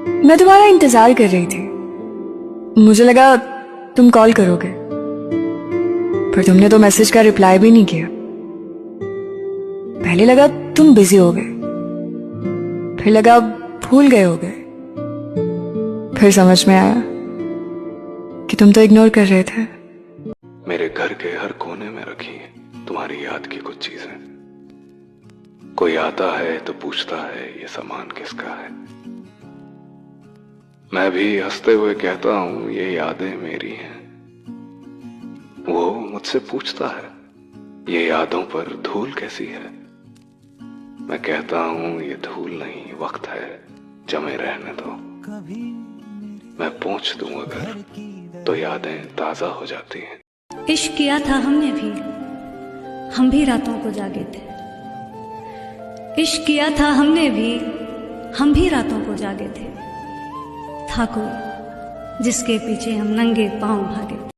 मैं तुम्हारा इंतजार कर रही थी। मुझे लगा तुम कॉल करोगे, पर तुमने तो मैसेज का रिप्लाई भी नहीं किया। पहले लगा तुम बिजी हो गए, फिर लगा भूल गए होगे, फिर समझ में आया कि तुम तो इग्नोर कर रहे थे। मेरे घर के हर कोने में रखी है तुम्हारी याद की कुछ चीजें। कोई आता है तो पूछता है ये सामान किसका है। मैं भी हंसते हुए कहता हूं ये यादें मेरी हैं। वो मुझसे पूछता है ये यादों पर धूल कैसी है। मैं कहता हूं ये धूल नहीं वक्त है, जमे रहने दो। मैं पोंछ दूं अगर तो यादें ताजा हो जाती हैं। इश्क किया था हमने भी, हम भी रातों को जागे थे। इश्क किया था हमने भी, हम भी रातों को जागे थे। था कोई जिसके पीछे हम नंगे पांव भागे थे।